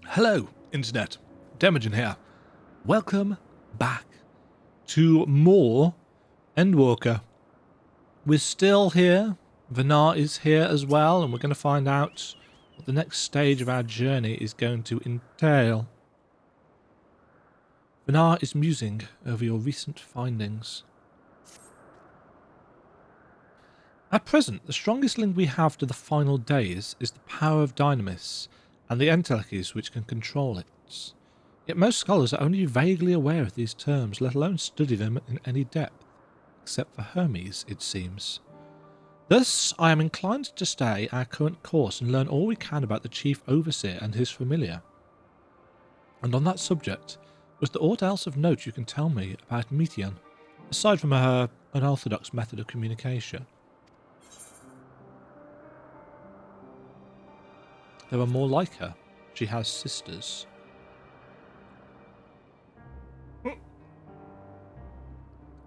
Hello, Internet. Demagen here. Welcome back to more ENDWALKER. We're still here. Vinar is here as well, and we're going to find out what the next stage of our journey is going to entail. Vinar is musing over your recent findings. At present, the strongest link we have to the final days is the power of Dynamis and the entities which can control it. Yet most scholars are only vaguely aware of these terms, let alone study them in any depth, except for Hermes, it seems. Thus, I am inclined to stay our current course and learn all we can about the Chief Overseer and his familiar. And on that subject, was there aught else of note you can tell me about Meteon, aside from her unorthodox method of communication? There are more like her. She has sisters.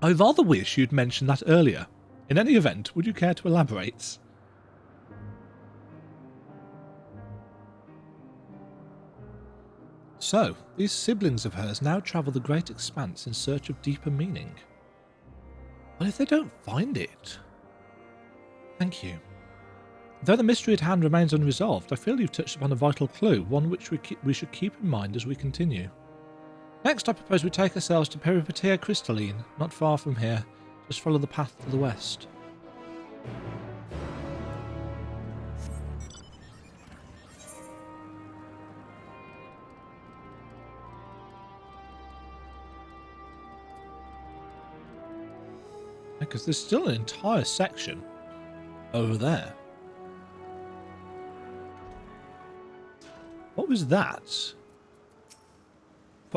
I rather wish you'd mentioned that earlier. In any event, would you care to elaborate? So, these siblings of hers now travel the great expanse in search of deeper meaning. What if they don't find it? Thank you. Though the mystery at hand remains unresolved, I feel you've touched upon a vital clue, one which we should keep in mind as we continue. Next, I propose we take ourselves to Peripatia Crystalline, not far from here. Just follow the path to the west. Because there's still an entire section over there. What was that?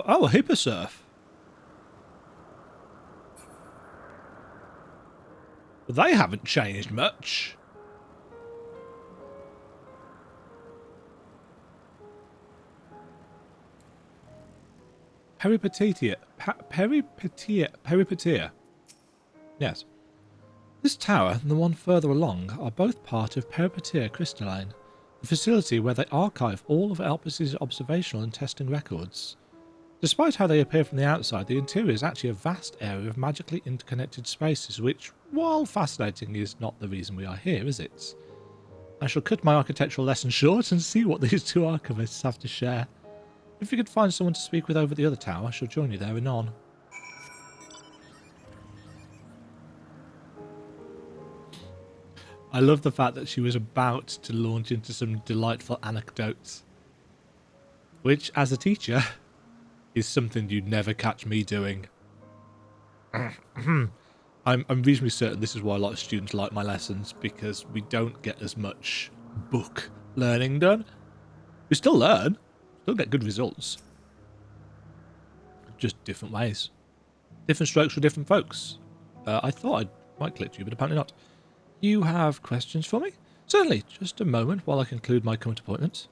Oh, a hipposurf. Well, they haven't changed much. Peripatia. Yes. This tower and the one further along are both part of Peripatia Crystalline, the facility where they archive all of Elpis's observational and testing records. Despite how they appear from the outside, the interior is actually a vast area of magically interconnected spaces, which, while fascinating, is not the reason we are here, is it? I shall cut my architectural lesson short and see what these two archivists have to share. If you could find someone to speak with over the other tower, I shall join you there anon. I love the fact that she was about to launch into some delightful anecdotes, which, as a teacher, is something you'd never catch me doing. I'm reasonably certain this is why a lot of students like my lessons, because we don't get as much book learning done. We still learn, still get good results. Just different ways. Different strokes for different folks. I thought I might click to you, but apparently not. You have questions for me? Certainly, just a moment while I conclude my current appointment.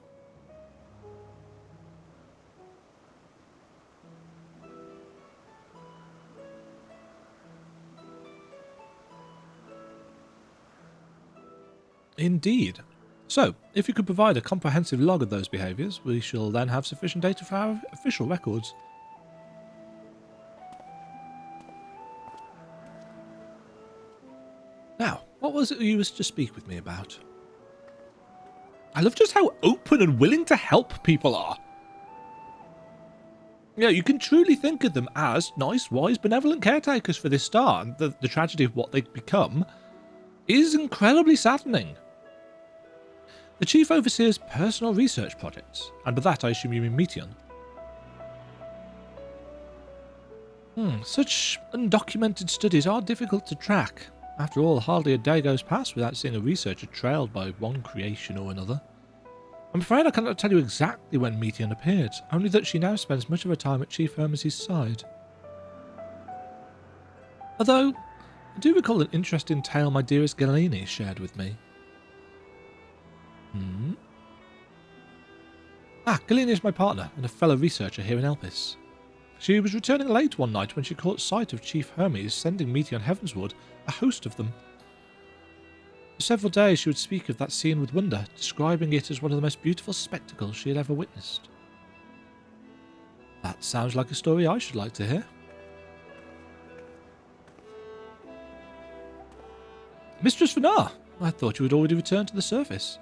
Indeed. So, if you could provide a comprehensive log of those behaviours, we shall then have sufficient data for our official records. Now, what was it you was to speak with me about? I love just how open and willing to help people are. Yeah, you can truly think of them as nice, wise, benevolent caretakers for this star, and the tragedy of what they've become is incredibly saddening. The Chief Overseer's personal research projects, and by that I assume you mean Meteon. Such undocumented studies are difficult to track. After all, hardly a day goes past without seeing a researcher trailed by one creation or another. I'm afraid I cannot tell you exactly when Meteon appeared, only that she now spends much of her time at Chief Hermes' side. Although, I do recall an interesting tale my dearest Galene shared with me. Galene is my partner and a fellow researcher here in Elpis. She was returning late one night when she caught sight of Chief Hermes sending Meteon heavensward a host of them. For several days she would speak of that scene with wonder, describing it as one of the most beautiful spectacles she had ever witnessed. That sounds like a story I should like to hear. Mistress Vanar, I thought you had already returned to the surface.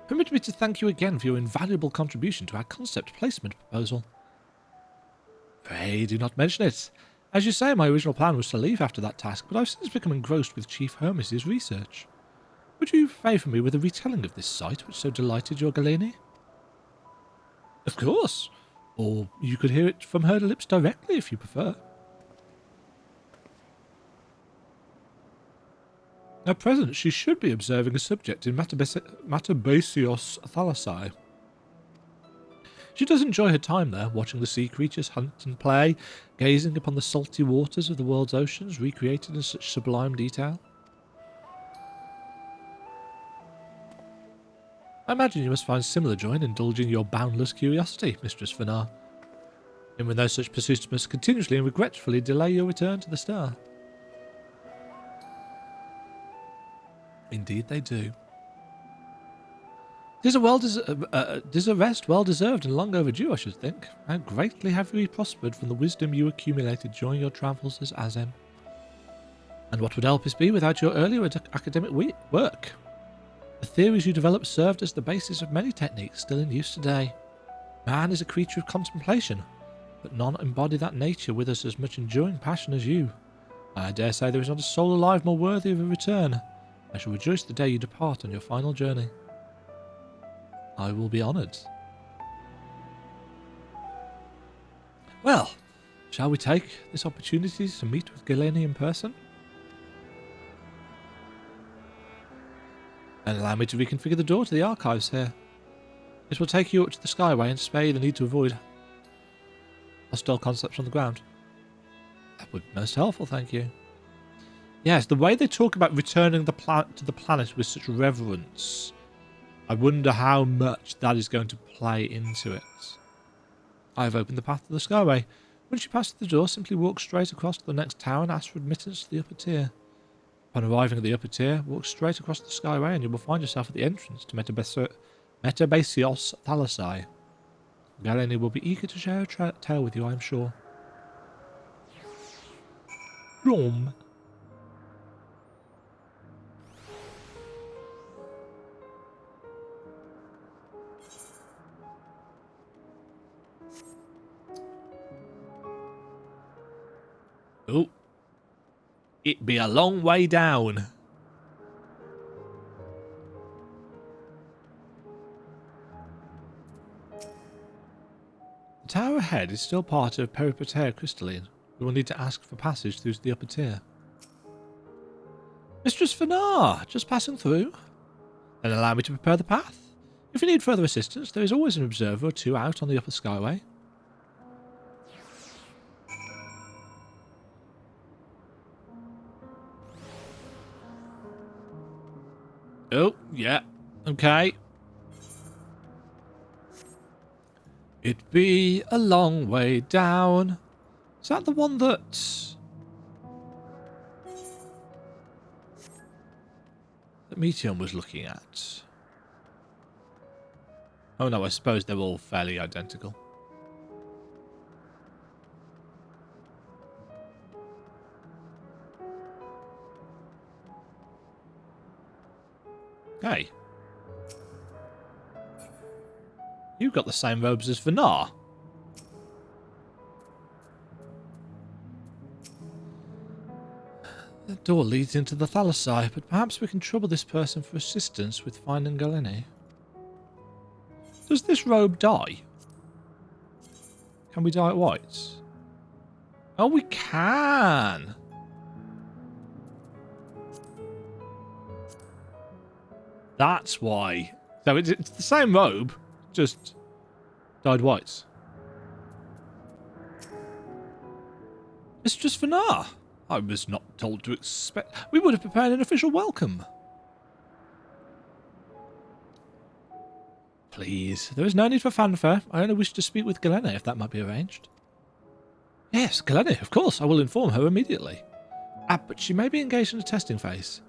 Permit me to thank you again for your invaluable contribution to our concept placement proposal. Pray do not mention it. As you say, my original plan was to leave after that task, but I've since become engrossed with Chief Hermes' research. Would you favour me with a retelling of this sight which so delighted your Galeni? Of course. Or you could hear it from her lips directly if you prefer. At present, she should be observing a subject in Metabaseos thalassae. She does enjoy her time there, watching the sea creatures hunt and play, gazing upon the salty waters of the world's oceans recreated in such sublime detail. I imagine you must find similar joy in indulging your boundless curiosity, Mistress Vanar, even though such pursuits must continuously and regretfully delay your return to the star. Indeed they do. Tis a rest well deserved and long overdue, I should think. How greatly have you prospered from the wisdom you accumulated during your travels as Azem. And what would Elpis be without your earlier academic work? The theories you developed served as the basis of many techniques still in use today. Man is a creature of contemplation, but none embody that nature with us as much enduring passion as you. I dare say there is not a soul alive more worthy of a return. I shall rejoice the day you depart on your final journey. I will be honoured. Well, shall we take this opportunity to meet with Galeni in person? And allow me to reconfigure the door to the archives here. This will take you up to the Skyway and spare you the need to avoid hostile concepts on the ground. That would be most helpful, thank you. Yes, the way they talk about returning to the planet with such reverence, I wonder how much that is going to play into it. I have opened the path to the Skyway. Once you pass the door, simply walk straight across to the next tower and ask for admittance to the upper tier. Upon arriving at the upper tier, walk straight across the Skyway and you will find yourself at the entrance to Metabaseos thalassae. Galeni will be eager to share a tale with you, I am sure. Rom. Oh. It be a long way down. The tower ahead is still part of Peripateia Crystalline. We will need to ask for passage through to the upper tier. Mistress Vanar, just passing through. Then allow me to prepare the path. If you need further assistance, there is always an observer or two out on the upper Skyway. Oh, yeah. Okay. It be a long way down. Is that the one that Meteion was looking at? Oh no, I suppose they're all fairly identical. Hey. You've got the same robes as Vanar. The door leads into the thalassae, but perhaps we can trouble this person for assistance with finding Galeni. Does this robe dye? Can we dye it white? Oh, we can! That's why. So it's the same robe, just dyed white. It's just Vanar. I was not told to expect. We would have prepared an official welcome. Please, there is no need for fanfare. I only wish to speak with Galeni, if that might be arranged. Yes, Galeni, of course. I will inform her immediately. But she may be engaged in a testing phase.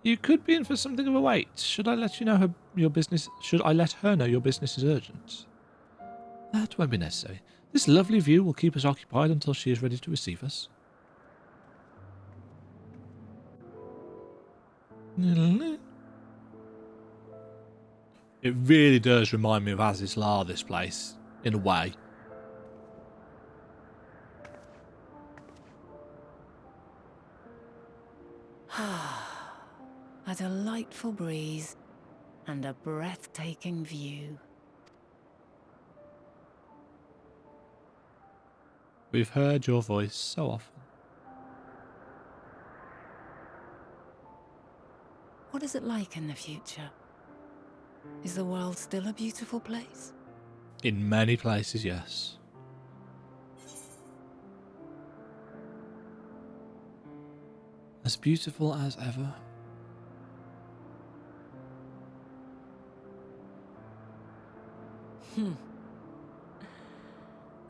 You could be in for something of a wait. Should I let you know your business? Should I let her know your business is urgent? That won't be necessary. This lovely view will keep us occupied until she is ready to receive us. It really does remind me of Azizlar, this place, in a way. A delightful breeze and a breathtaking view. We've heard your voice so often. What is it like in the future? Is the world still a beautiful place? In many places, yes. As beautiful as ever.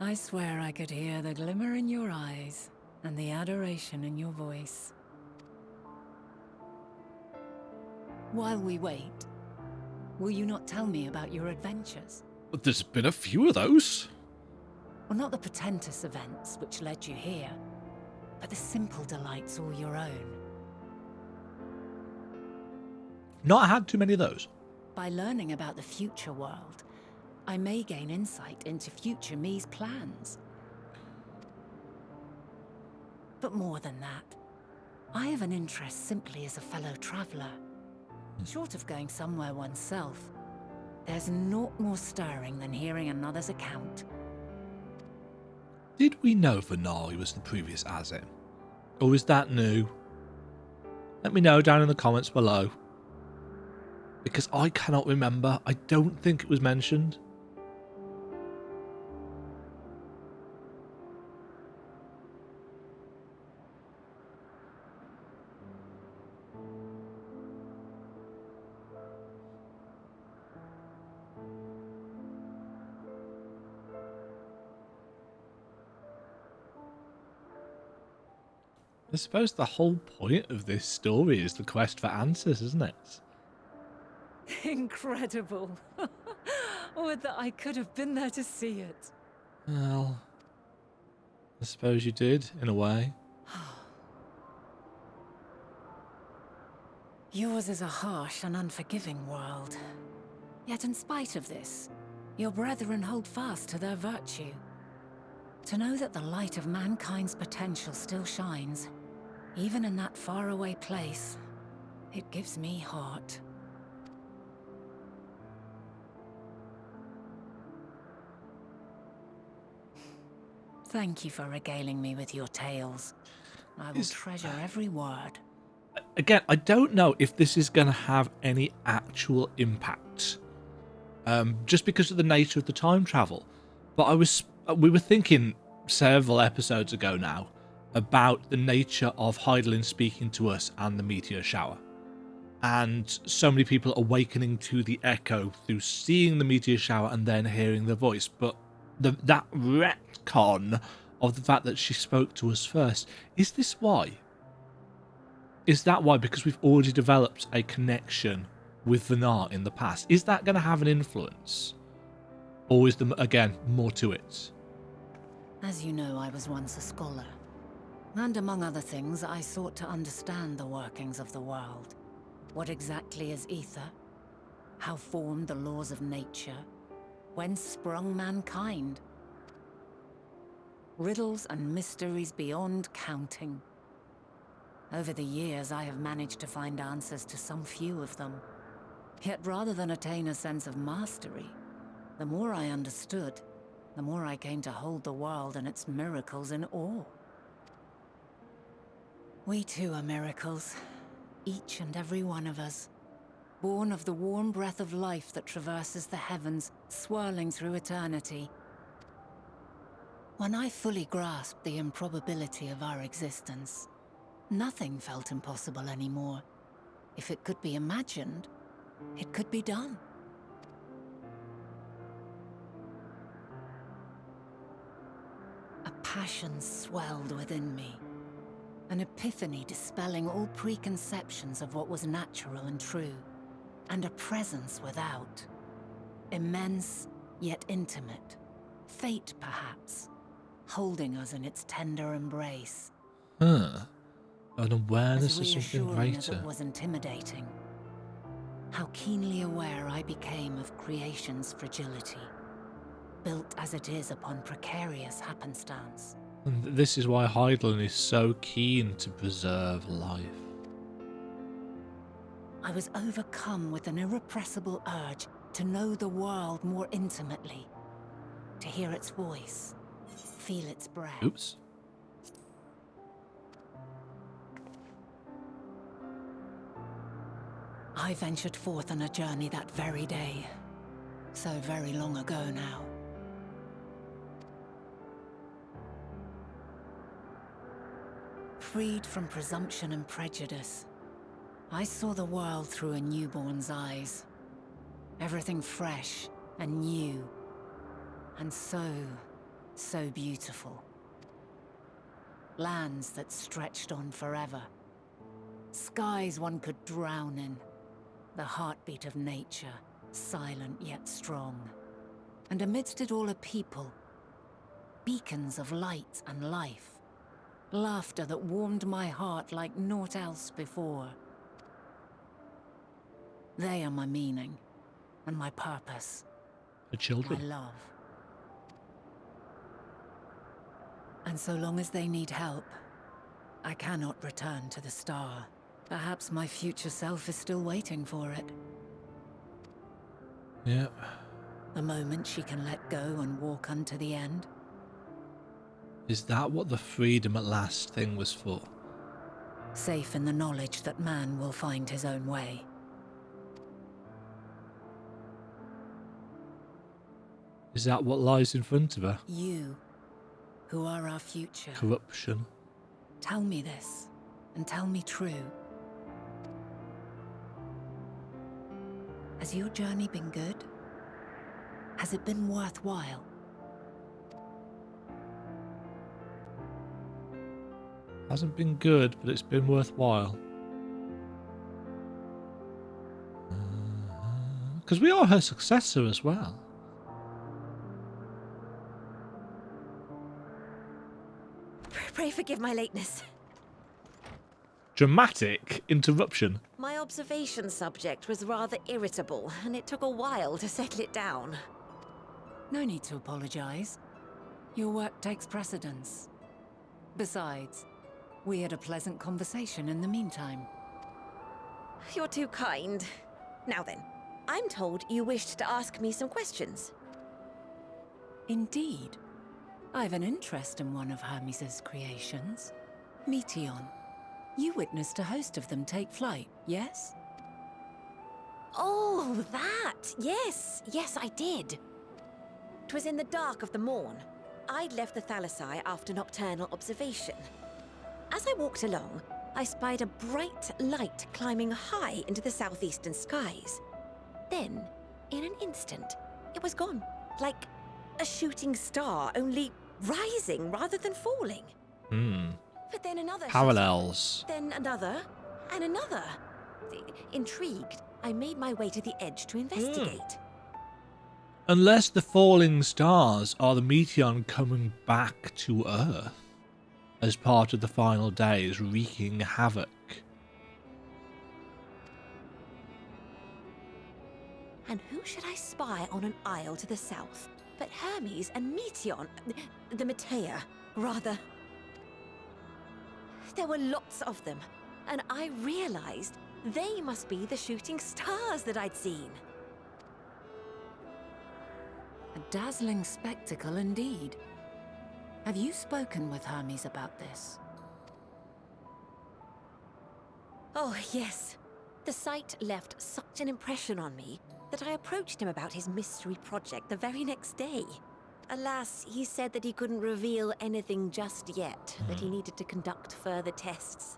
I swear I could hear the glimmer in your eyes and the adoration in your voice. While we wait, will you not tell me about your adventures? But there's been a few of those. Well, not the portentous events which led you here, but the simple delights all your own. Not had too many of those. By learning about the future world, I may gain insight into future me's plans. But more than that, I have an interest simply as a fellow traveller. Short of going somewhere oneself, there's naught more stirring than hearing another's account. Did we know Venari was the previous Azim? Or is that new? Let me know down in the comments below. Because I cannot remember. I don't think it was mentioned. I suppose the whole point of this story is the quest for answers, isn't it? Incredible. Would that I could have been there to see it. Well, I suppose you did, in a way. Yours is a harsh and unforgiving world. Yet in spite of this, your brethren hold fast to their virtue. To know that the light of mankind's potential still shines, even in that faraway place, it gives me heart. Thank you for regaling me with your tales. I will treasure every word. Again, I don't know if this is going to have any actual impact, just because of the nature of the time travel. But we were thinking several episodes ago now about the nature of Heidelin speaking to us and the meteor shower, and so many people awakening to the echo through seeing the meteor shower and then hearing the voice. But that retcon of the fact that she spoke to us first, is this why? Is that why? Because we've already developed a connection with Venar in the past. Is that going to have an influence? Or is there, again, more to it? As you know, I was once a scholar. And among other things, I sought to understand the workings of the world. What exactly is ether? How formed the laws of nature? Whence sprung mankind? Riddles and mysteries beyond counting. Over the years, I have managed to find answers to some few of them. Yet rather than attain a sense of mastery, the more I understood, the more I came to hold the world and its miracles in awe. We too are miracles, each and every one of us, born of the warm breath of life that traverses the heavens, swirling through eternity. When I fully grasped the improbability of our existence, nothing felt impossible anymore. If it could be imagined, it could be done. A passion swelled within me. An epiphany dispelling all preconceptions of what was natural and true. And a presence without. Immense, yet intimate. Fate, perhaps, holding us in its tender embrace. Huh. An awareness As of something reassuring as greater. it was intimidating. How keenly aware I became of creation's fragility, built as it is upon precarious happenstance. And this is why Heidelin is so keen to preserve life. I was overcome with an irrepressible urge to know the world more intimately, to hear its voice, feel its breath. Oops. I ventured forth on a journey that very day, so very long ago now. Freed from presumption and prejudice, I saw the world through a newborn's eyes. Everything fresh and new, and so beautiful. Lands that stretched on forever. Skies one could drown in. The heartbeat of nature, silent yet strong. And amidst it all a people. Beacons of light and life. Laughter that warmed my heart like naught else before. They are my meaning, and my purpose. The children. My love. And so long as they need help, I cannot return to the star. Perhaps my future self is still waiting for it. Yeah. The moment she can let go and walk unto the end. Is that what the freedom at last thing was for? Safe in the knowledge that man will find his own way. Is that what lies in front of her? You, who are our future. Corruption. Tell me this, and tell me true. Has your journey been good? Has it been worthwhile? Hasn't been good, but it's been worthwhile. Because we are her successor as well. Pray forgive my lateness. Dramatic interruption. My observation subject was rather irritable, and it took a while to settle it down. No need to apologize. Your work takes precedence. Besides, we had a pleasant conversation in the meantime. You're too kind. Now then, I'm told you wished to ask me some questions. Indeed. I've an interest in one of Hermes' creations. Meteon. You witnessed a host of them take flight, yes? Oh, that! Yes, yes, I did. 'Twas in the dark of the morn. I'd left the Thalassai after nocturnal observation. As I walked along, I spied a bright light climbing high into the southeastern skies. Then, in an instant, it was gone, like a shooting star, only rising rather than falling. But then another Parallels. then another, and another. Intrigued, I made my way to the edge to investigate. Unless the falling stars are the Meteon coming back to Earth as part of the final days, wreaking havoc. And who should I spy on an isle to the south but Hermes and Meteon, the Metea, rather. There were lots of them, and I realized they must be the shooting stars that I'd seen. A dazzling spectacle indeed. Have you spoken with Hermes about this? Oh, yes. The sight left such an impression on me that I approached him about his mystery project the very next day. Alas, he said that he couldn't reveal anything just yet, that he needed to conduct further tests.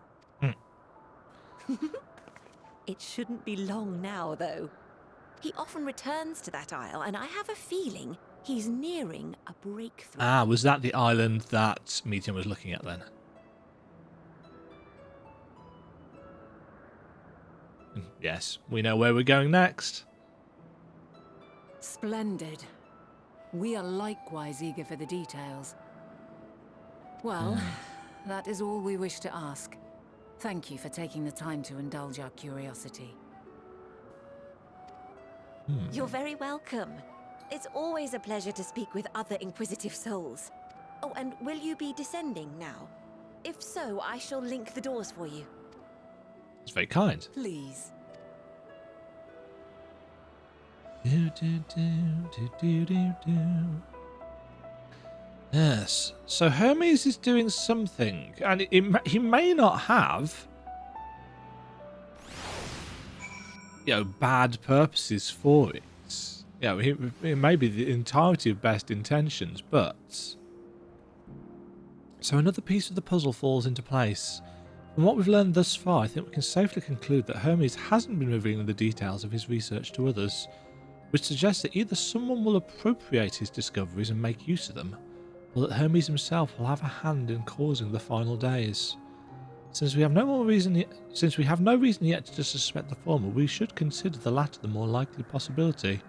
It shouldn't be long now, though. He often returns to that isle, and I have a feeling he's nearing a breakthrough. Ah, was that the island that Meteon was looking at then? Yes, we know where we're going next. Splendid. We are likewise eager for the details. Well, that is all we wish to ask. Thank you for taking the time to indulge our curiosity. You're very welcome. It's always a pleasure to speak with other inquisitive souls. Oh, and will you be descending now? If so, I shall link the doors for you. It's very kind. Please. Yes, so Hermes is doing something, and he may not have, bad purposes for it. It may be the entirety of best intentions, but... So another piece of the puzzle falls into place. From what we've learned thus far, I think we can safely conclude that Hermes hasn't been revealing the details of his research to others, which suggests that either someone will appropriate his discoveries and make use of them, or that Hermes himself will have a hand in causing the final days. Since we have no reason yet to suspect the former, we should consider the latter the more likely possibility.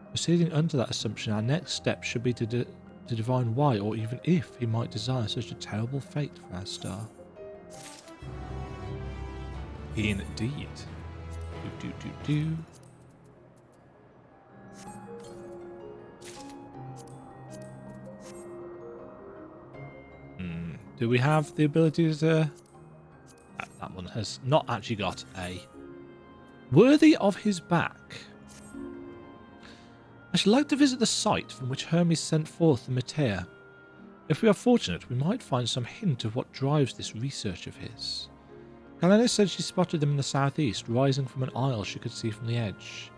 Proceeding under that assumption, our next step should be to divine why, or even if, he might desire such a terrible fate for our star. Indeed. Do we have the ability to... That one has not actually got a... Worthy of his back. I should like to visit the site from which Hermes sent forth the Metea. If we are fortunate, we might find some hint of what drives this research of his. Galena said she spotted them in the southeast, rising from an isle she could see from the edge.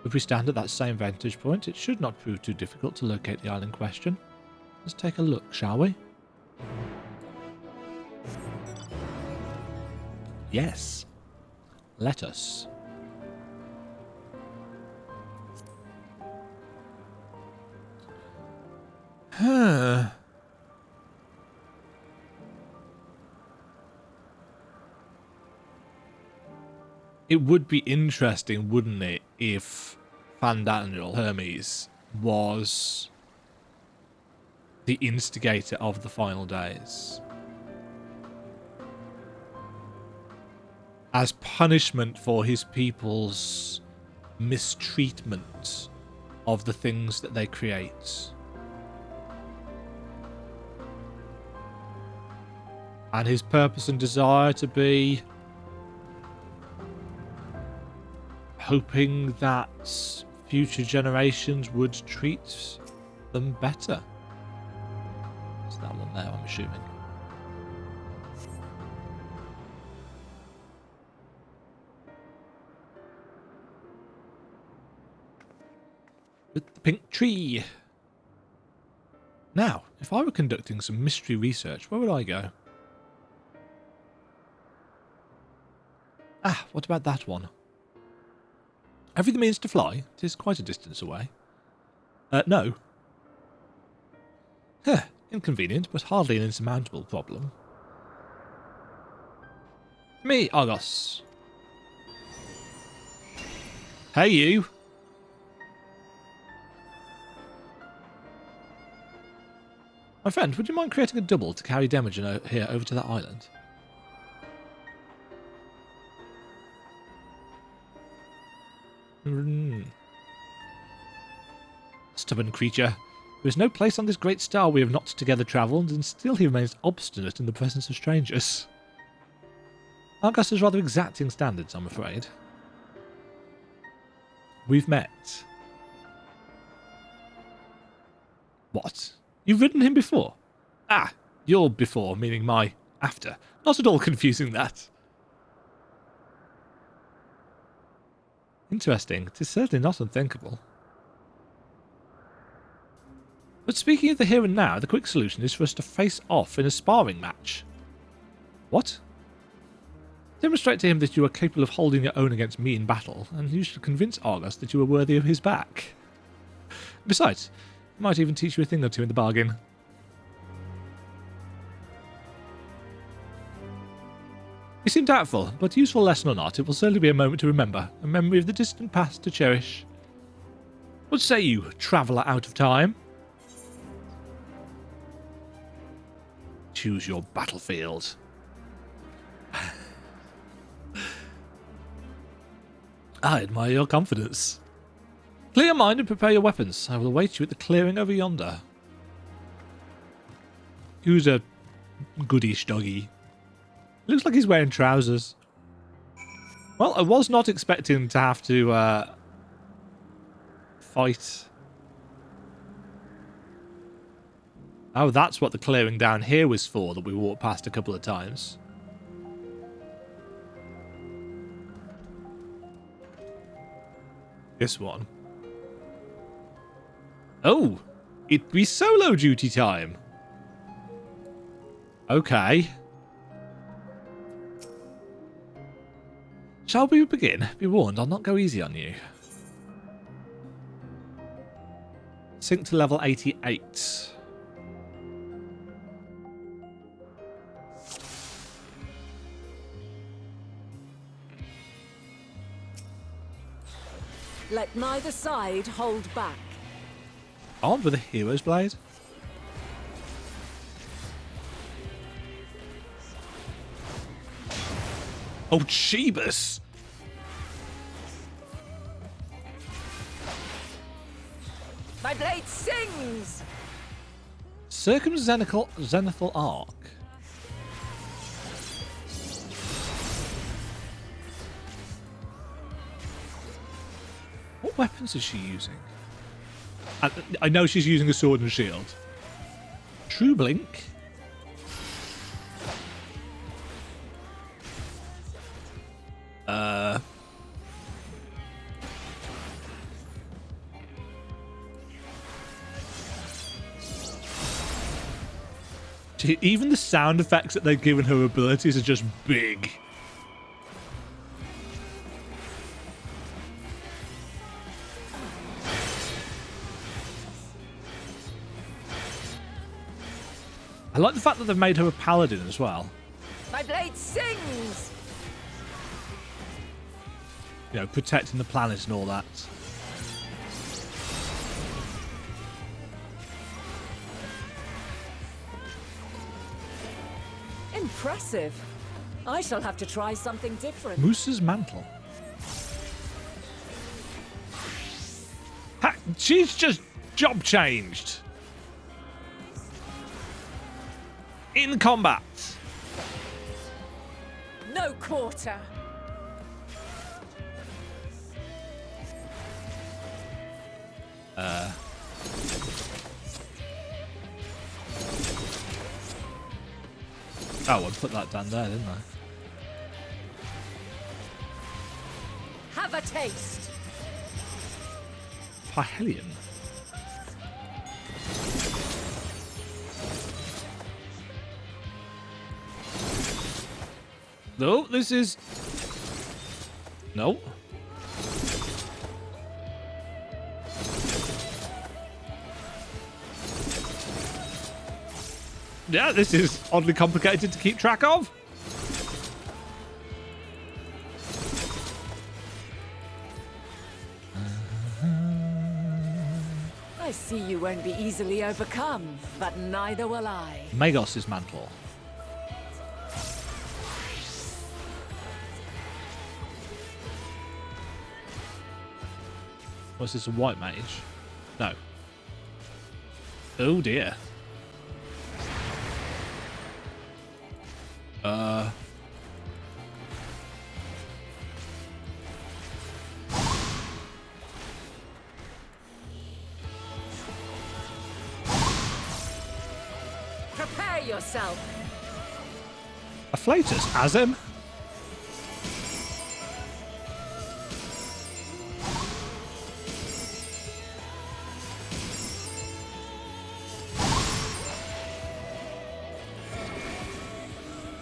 If we stand at that same vantage point, it should not prove too difficult to locate the isle in question. Let's take a look, shall we? Yes. Let us. It would be interesting, wouldn't it, if Fandaniel Hermes was the instigator of the final days. As punishment for his people's mistreatment of the things that they create. And his purpose and desire to be hoping that future generations would treat them better. It's that one there, I'm assuming. With the pink tree. Now, if I were conducting some mystery research, where would I go? Ah, what about that one? Have you the means to fly? It is quite a distance away. No. Huh, inconvenient, but hardly an insurmountable problem. Me, Argos. Hey, you. My friend, would you mind creating a double to carry Demagen here over to that island? Stubborn creature. There is no place on this great star we have not together travelled, and still he remains obstinate in the presence of strangers. Argus has rather exacting standards, I'm afraid. We've met. What? You've ridden him before? Ah, your before, meaning my after. Not at all confusing that. Interesting. It is certainly not unthinkable. But speaking of the here and now, the quick solution is for us to face off in a sparring match. What? Demonstrate to him that you are capable of holding your own against me in battle, and you should convince Argus that you are worthy of his back. Besides, he might even teach you a thing or two in the bargain. You seem doubtful, but useful lesson or not, it will certainly be a moment to remember, a memory of the distant past to cherish. What say you, traveller out of time? Choose your battlefield. I admire your confidence. Clear your mind and prepare your weapons. I will await you at the clearing over yonder. Who's a goodish doggy? Looks like he's wearing trousers. Well, I was not expecting to have to fight. Oh, that's what the clearing down here was for that we walked past a couple of times. This one. Oh, it be solo duty time. Okay. Shall we begin? Be warned, I'll not go easy on you. Sink to level 88. Let neither side hold back. On with the hero's blade. Oh, Jeebus! My blade sings! Zenithal arc. What weapons is she using? I know she's using a sword and a shield. True Blink. Even the sound effects that they've given her abilities are just big. I like the fact that they've made her a paladin as well. My blade sings! You know, protecting the planet and all that. Impressive. I shall have to try something different. Moose's mantle. Ha, she's just job changed. In combat. No quarter. Oh, I put that down there, didn't I? Have a taste. Parhelion. No, this is... No. Yeah, this is oddly complicated to keep track of. I see you won't be easily overcome, but neither will I. Magos's mantle. Was this a white mage? No. Oh dear. Prepare yourself. A Flatus, Azim?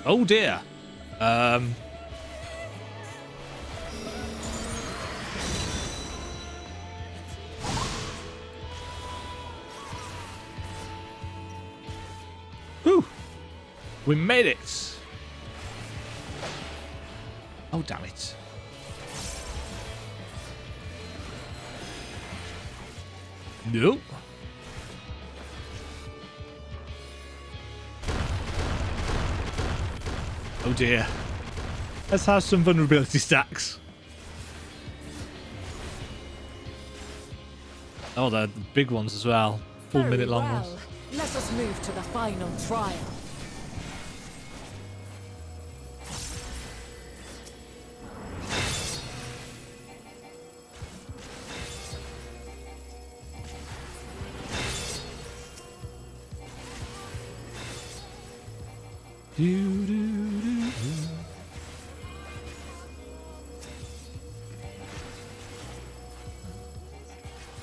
Oh dear. Whew. We made it. Oh, damn it. Nope. Oh dear. Let's have some vulnerability stacks. Oh, they're the big ones as well. Full Very minute long well. ones. Let us move to the final trial.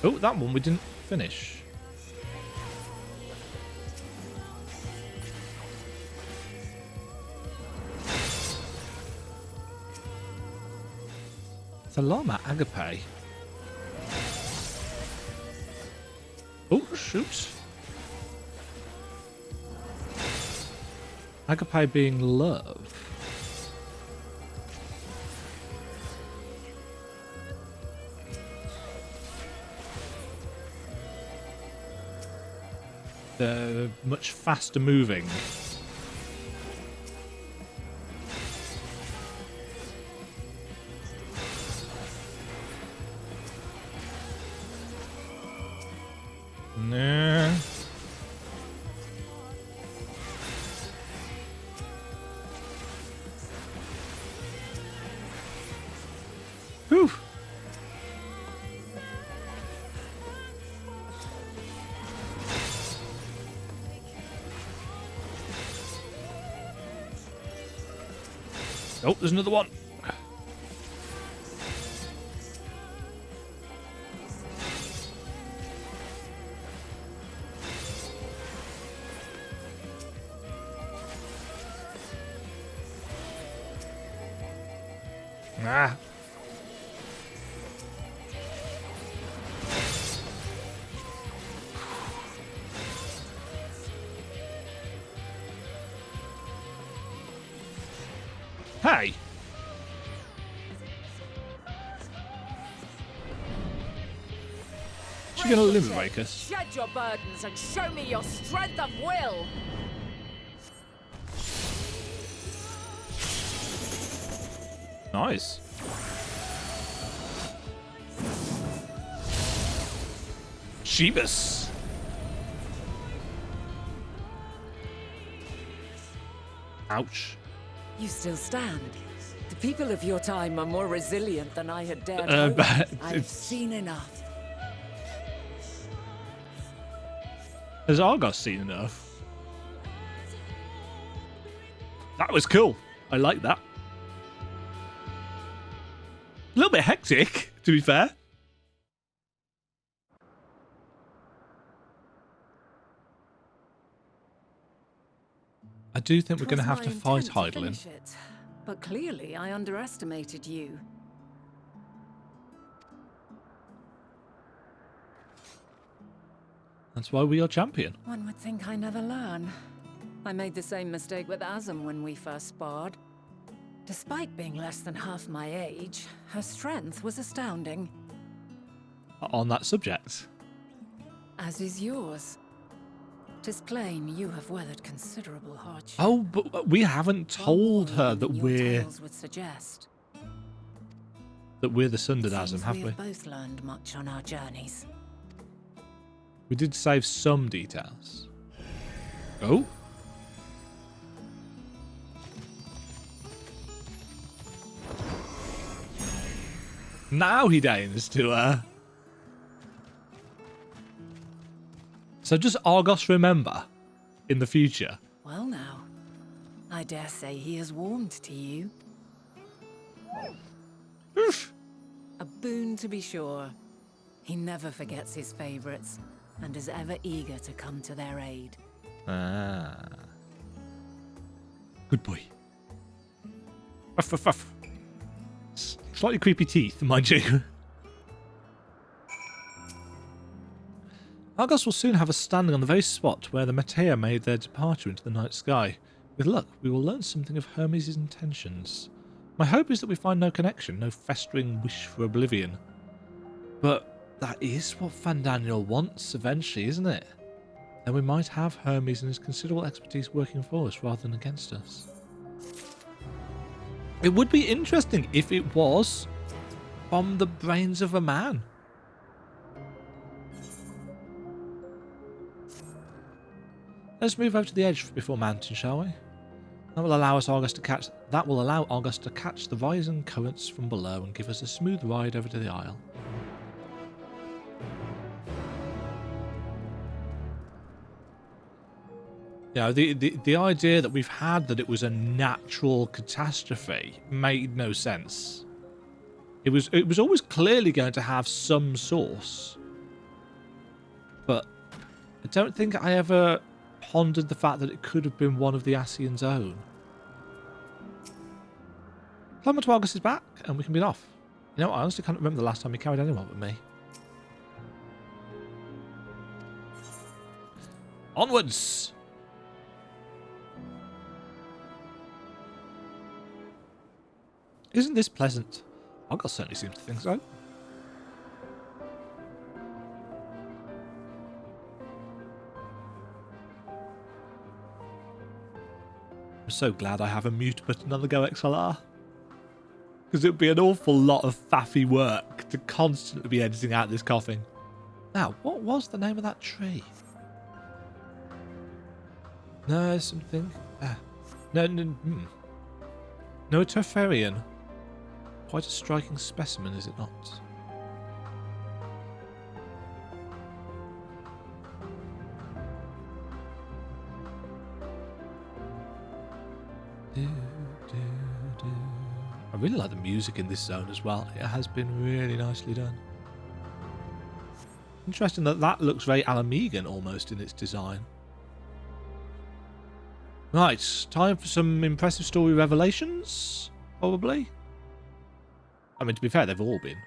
Oh, that one we didn't finish. It's a llama agape. Oh, shoot. Agape being love. They're much faster moving. Nah. Whew. Oh, there's another one. Ah. Hey. She's gonna liberate us. Shed your burdens and show me your strength of will. Nice. Sheebus. Ouch. You still stand. The people of your time are more resilient than I had dared hope. But I've it's- seen enough. Has Argos seen enough? That was cool. I like that. A little bit hectic, to be fair. I do think we're going to have to fight Heidelin. But clearly I underestimated you. That's why we are champion. One would think I never learn. I made the same mistake with Azem when we first sparred. Despite being less than half my age, her strength was astounding. On that subject. As is yours. 'Tis plain you have weathered considerable hardship. Oh, but we haven't told Far more her that than your we're tales would suggest. the Sundered Azem, Seems have we? have both learned much on our journeys. We did save some details. Oh. Now he deigns to So does Argos remember in the future? Well now, I dare say he has warmed to you. Oof. A boon to be sure. He never forgets his favorites, and is ever eager to come to their aid. Ah. Good boy. Ruff, ruff, ruff. Slightly creepy teeth, mind you. Argos will soon have us standing on the very spot where the Matea made their departure into the night sky. With luck, we will learn something of Hermes' intentions. My hope is that we find no connection, no festering wish for oblivion. But that is what Fandaniel wants eventually, isn't it? Then we might have Hermes and his considerable expertise working for us rather than against us. It would be interesting if it was from the brains of a man. Let's move over to the edge before mountain, shall we? That will allow Argus to catch the rising currents from below and give us a smooth ride over to the isle. You know, the idea that we've had that it was a natural catastrophe made no sense. It was always clearly going to have some source, but I don't think I ever pondered the fact that it could have been one of the Asian's own. Climber to Argus is back, and we can be off. You know, I honestly can't remember the last time he carried anyone with me. Onwards! Isn't this pleasant? Argus certainly seems to think so. I'm so glad I have a mute button on the Go XLR. Because it would be an awful lot of faffy work to constantly be editing out this coughing. Now, what was the name of that tree? No, something... No, Turfarian. Quite a striking specimen, is it not? I really like the music in this zone as well. It has been really nicely done. Interesting that that looks very Alamegan almost in its design. Right, time for some impressive story revelations, probably. I mean, to be fair, they've all been.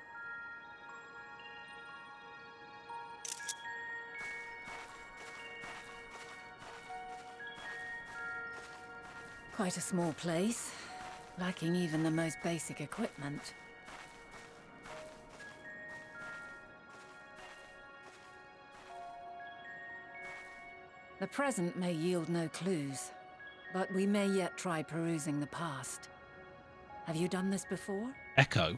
Quite a small place, lacking even the most basic equipment. The present may yield no clues, but we may yet try perusing the past. Have you done this before? Echo.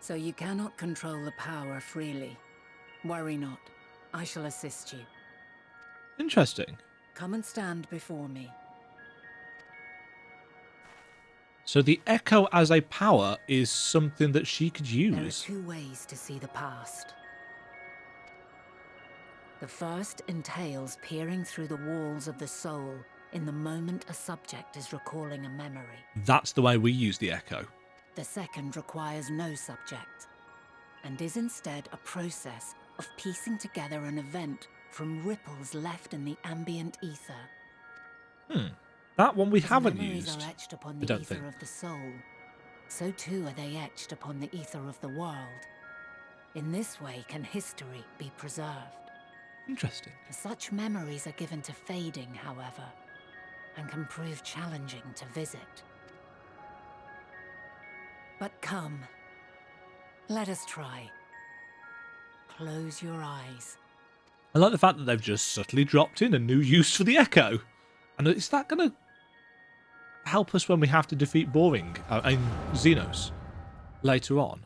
So you cannot control the power freely. Worry not. I shall assist you. Interesting. Come and stand before me. So the Echo as a power is something that she could There are use. 2 ways to see the past. The first entails peering through the walls of the soul in the moment a subject is recalling a memory. That's the way we use the Echo. The second requires no subject, and is instead a process of piecing together an event from ripples left in the ambient ether. That one we As haven't memories used. are etched upon I the don't ether think. of the soul, so too are they etched upon the ether of the world. In this way can history be preserved. Interesting. Such memories are given to fading, however, and can prove challenging to visit. But come, let us try. Close your eyes. I like the fact that they've just subtly dropped in a new use for the Echo. And is that going to help us when we have to defeat Boring and Xenos later on?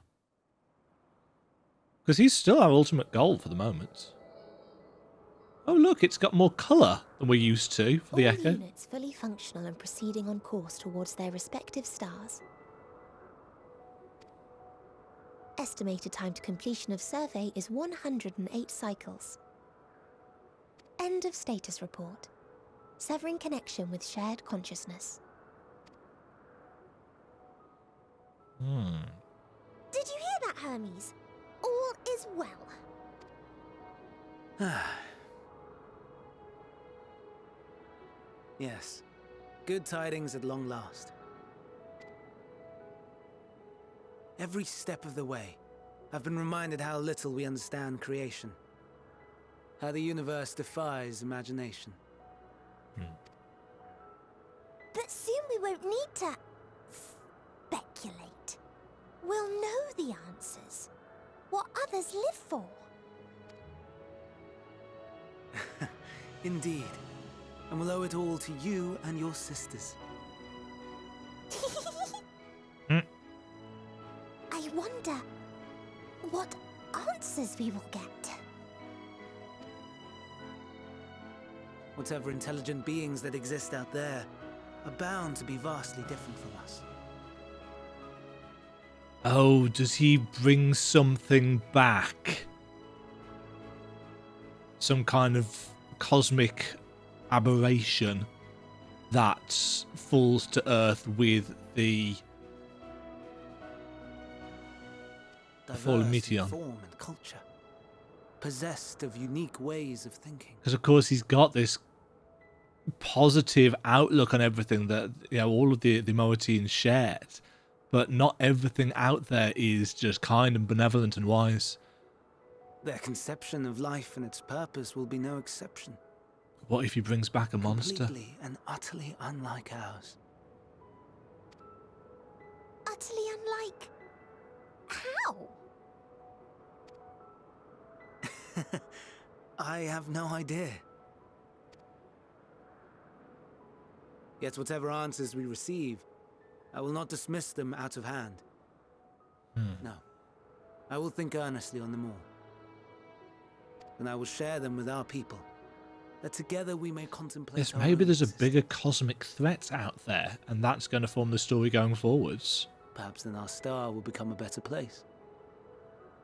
Because he's still our ultimate goal for the moment. Oh look, it's got more colour than we're used to for the All Echo. units fully functional and proceeding on course towards their respective stars. Estimated time to completion of survey is 108 cycles. End of status report. Severing connection with shared consciousness. Did you hear that, Hermes? All is well. Yes. Good tidings at long last. Every step of the way, I've been reminded how little we understand creation. How the universe defies imagination. But soon we won't need to speculate. We'll know the answers. What others live for. Indeed. And we'll owe it all to you and your sisters. I wonder what answers we will get. Whatever intelligent beings that exist out there are bound to be vastly different from us. Oh, does he bring something back? Some kind of cosmic aberration that falls to Earth with the fallen Diverse in meteor. form and culture, possessed of unique ways of thinking. Because of course he's got this positive outlook on everything that, you know, all of the Moeteans shared, but not everything out there is just kind and benevolent and wise. Their conception of life and its purpose will be no exception. What if he brings back a monster? Completely and utterly unlike ours. Utterly unlike. How? I have no idea. Yet whatever answers we receive, I will not dismiss them out of hand. No. I will think earnestly on them all. And I will share them with our people, that together we may contemplate. Yes, our maybe own there's a existence. bigger cosmic threat out there, and that's going to form the story going forwards. Perhaps then our star will become a better place.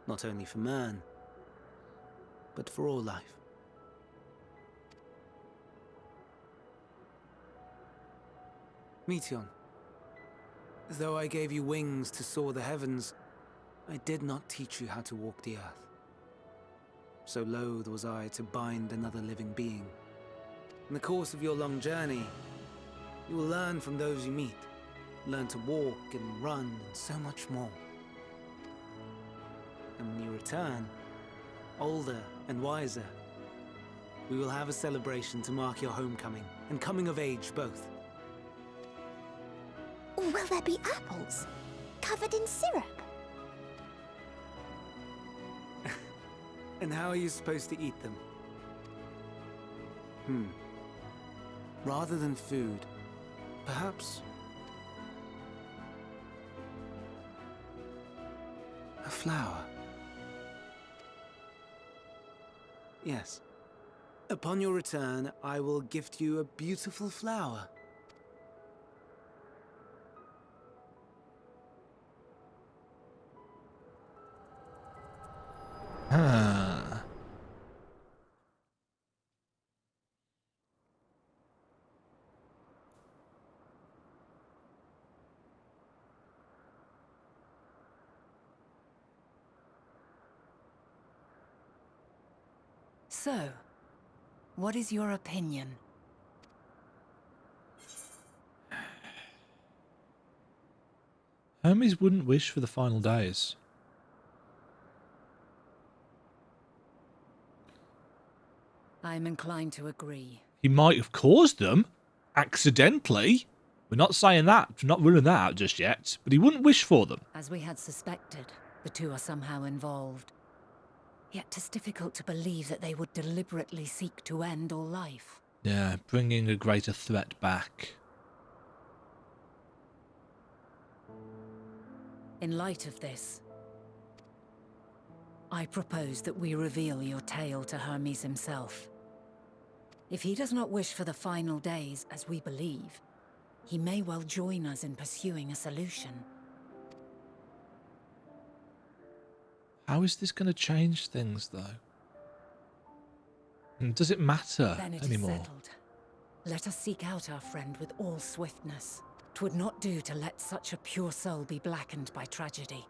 Not only for man, but for all life. Meteon, though I gave you wings to soar the heavens, I did not teach you how to walk the earth. So loath was I to bind another living being. In the course of your long journey, you will learn from those you meet, learn to walk and run and so much more. And when you return, older and wiser, we will have a celebration to mark your homecoming and coming of age both. Will there be apples? Covered in syrup? And how are you supposed to eat them? Rather than food, perhaps a flower. Yes. Upon your return, I will gift you a beautiful flower. So, what is your opinion? Hermes wouldn't wish for the final days. I'm inclined to agree. He might have caused them accidentally. We're not saying that. We're not ruling that out just yet. But he wouldn't wish for them. As we had suspected, the two are somehow involved. Yet 'tis difficult to believe that they would deliberately seek to end all life. Yeah, bringing a greater threat back. In light of this, I propose that we reveal your tale to Hermes himself. If he does not wish for the final days, as we believe, he may well join us in pursuing a solution. How is this going to change things, though? And does it matter Then it is anymore? settled. Let us seek out our friend with all swiftness. 'Twould not do to let such a pure soul be blackened by tragedy.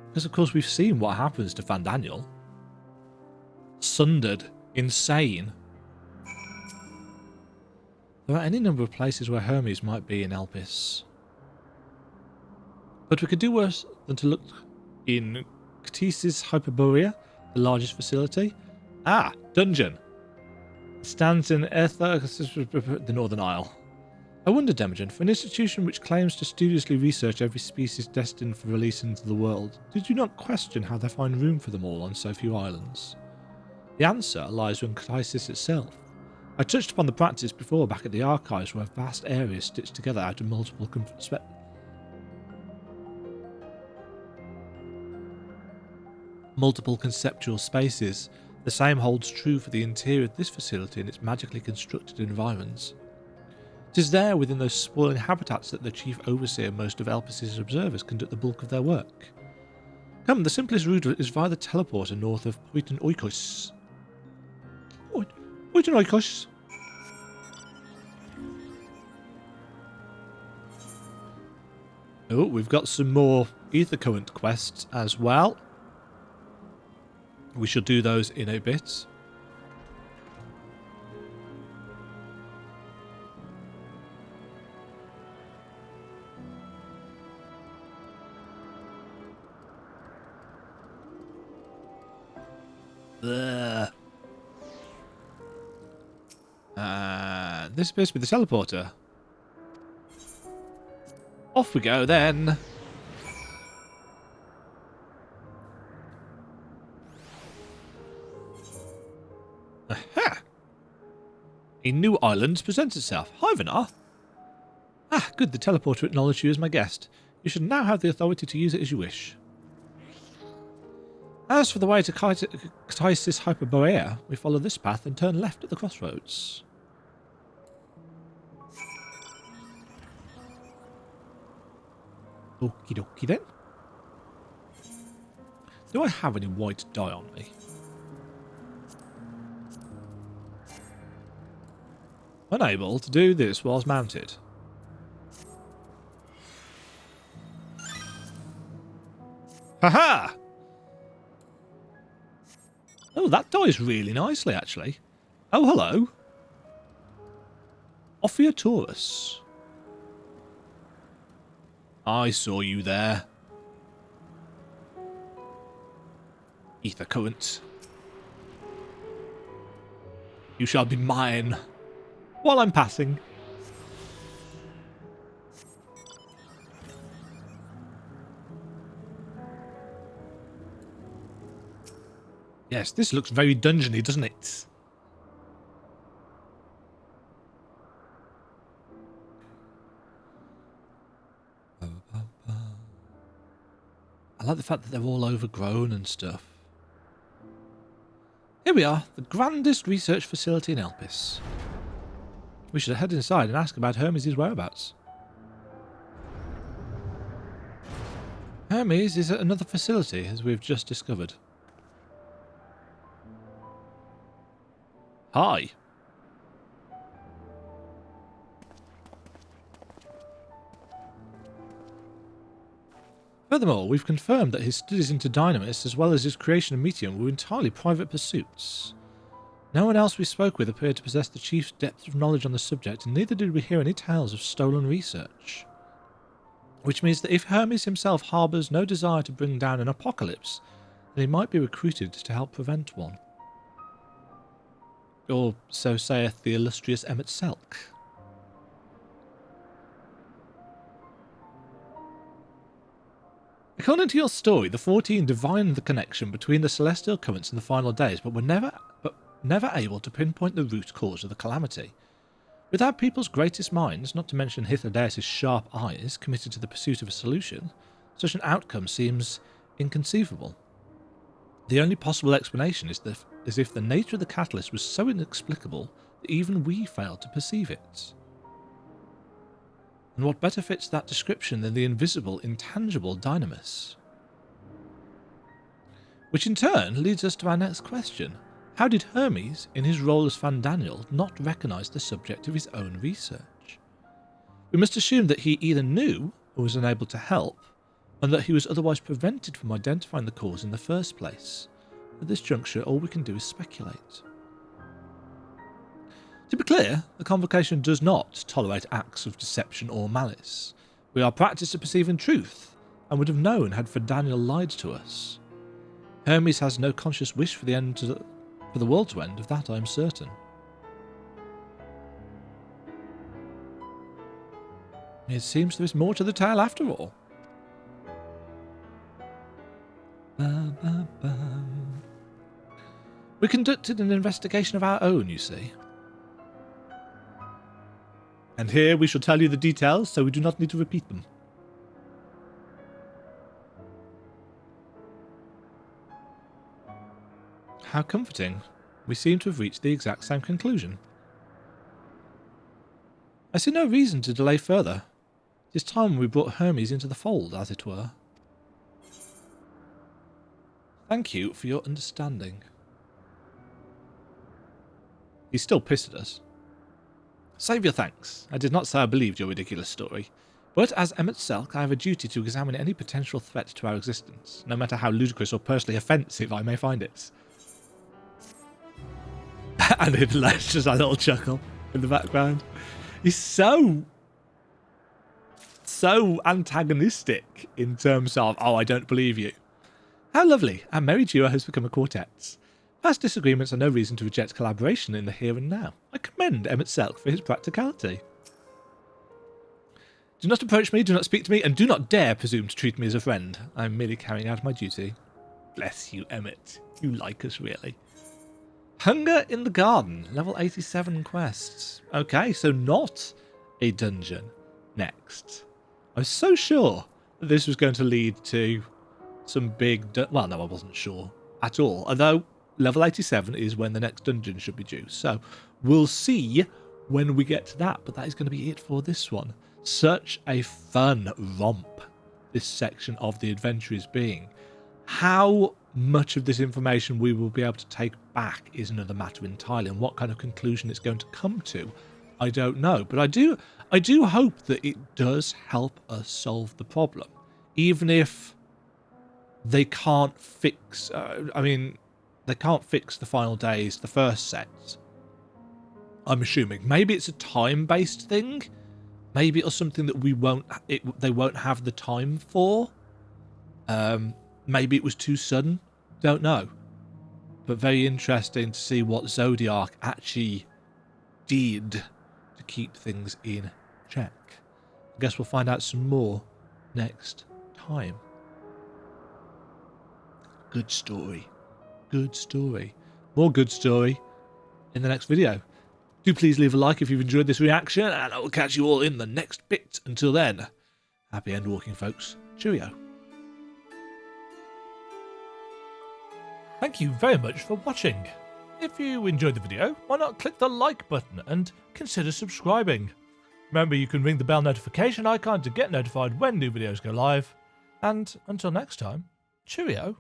Because, of course, we've seen what happens to Van Daniel. Sundered. Insane. There are any number of places where Hermes might be in Elpis. But we could do worse than to look in Ctesis Hyperborea, the largest facility. Ah, dungeon. Stands in the Northern Isle. I wonder, Demagen, for an institution which claims to studiously research every species destined for release into the world, did you not question how they find room for them all on so few islands? The answer lies in Crisis itself. I touched upon the practice before back at the archives, where vast areas stitched together out of multiple conceptual spaces. The same holds true for the interior of this facility and its magically constructed environs. It is there, within those sprawling habitats, that the chief overseer and most of Elpis's observers conduct the bulk of their work. Come, the simplest route is via the teleporter north of Poiton Oikos. Poiton Oikos? Oh, we've got some more ether current quests as well. We shall do those in a bit. This appears to be the teleporter. Off we go then. Aha! A new island presents itself. Hi, Vinar. Ah, good. The teleporter acknowledged you as my guest. You should now have the authority to use it as you wish. As for the way to Crisis Hyperborea, we follow this path and turn left at the crossroads. Okie dokie then. Do I have any white dye on me? Unable to do this whilst mounted. Haha! Oh, that dies really nicely, actually. Oh, hello. Ophiutorus. I saw you there. Ether current. You shall be mine while I'm passing. Yes, this looks very dungeony, doesn't it? I like the fact that they're all overgrown and stuff. Here we are, the grandest research facility in Elpis. We should head inside and ask about Hermes' whereabouts. Hermes is at another facility, as we've just discovered. Hi. Furthermore, we've confirmed that his studies into Dynamis, as well as his creation of Meteum, were entirely private pursuits. No one else we spoke with appeared to possess the chief's depth of knowledge on the subject, and neither did we hear any tales of stolen research. Which means that if Hermes himself harbours no desire to bring down an apocalypse, then he might be recruited to help prevent one. Or so saith the illustrious Emmett Selk. According to your story, the 14 divined the connection between the celestial currents and the final days, but were never able to pinpoint the root cause of the calamity. With our people's greatest minds, not to mention Hythlodaeus' sharp eyes, committed to the pursuit of a solution, such an outcome seems inconceivable. The only possible explanation is if the nature of the catalyst was so inexplicable that even we failed to perceive it. And what better fits that description than the invisible, intangible Dynamis? Which in turn leads us to our next question. How did Hermes, in his role as Fandaniel, not recognise the subject of his own research? We must assume that he either knew or was unable to help, and that he was otherwise prevented from identifying the cause in the first place. At this juncture, all we can do is speculate. To be clear, the Convocation does not tolerate acts of deception or malice. We are practiced at perceiving truth, and would have known had Fandaniel lied to us. Hermes has no conscious wish for the end For the world to end, of that I am certain. It seems there is more to the tale after all. Ba, ba, ba. We conducted an investigation of our own, you see. And here we shall tell you the details, so we do not need to repeat them. How comforting. We seem to have reached the exact same conclusion. I see no reason to delay further. It is time we brought Hermes into the fold, as it were. Thank you for your understanding. He's still pissed at us. Save your thanks. I did not say I believed your ridiculous story. But as Emmett Selk, I have a duty to examine any potential threat to our existence, no matter how ludicrous or personally offensive I may find it. And it lets just a little chuckle in the background. He's so antagonistic in terms of, oh, I don't believe you. How lovely. Our merry duo has become a quartet. Past disagreements are no reason to reject collaboration in the here and now. I commend Emmett Selk for his practicality. Do not approach me, do not speak to me, and do not dare presume to treat me as a friend. I am merely carrying out my duty. Bless you, Emmett. You like us, really. Hunger in the Garden, level 87 quests. Okay, so not a dungeon. Next. I was so sure that this was going to lead to some big... well, no, I wasn't sure at all. Although, level 87 is when the next dungeon should be due. So, we'll see when we get to that. But that is going to be it for this one. Such a fun romp this section of the adventure is being. How much of this information we will be able to take back is another matter entirely, and what kind of conclusion it's going to come to, I don't know. But I do hope that it does help us solve the problem, even if they can't fix. They can't fix the final days, the first set. I'm assuming maybe it's a time-based thing. Maybe it's something that they won't have the time for. Maybe it was too sudden. Don't know. But very interesting to see what Zodiac actually did to keep things in check. I guess we'll find out some more next time. Good story. Good story. More good story in the next video. Do please leave a like if you've enjoyed this reaction, and I will catch you all in the next bit. Until then, happy end walking, folks. Cheerio. Thank you very much for watching. If you enjoyed the video, why not click the like button and consider subscribing. Remember, you can ring the bell notification icon to get notified when new videos go live. And until next time, cheerio.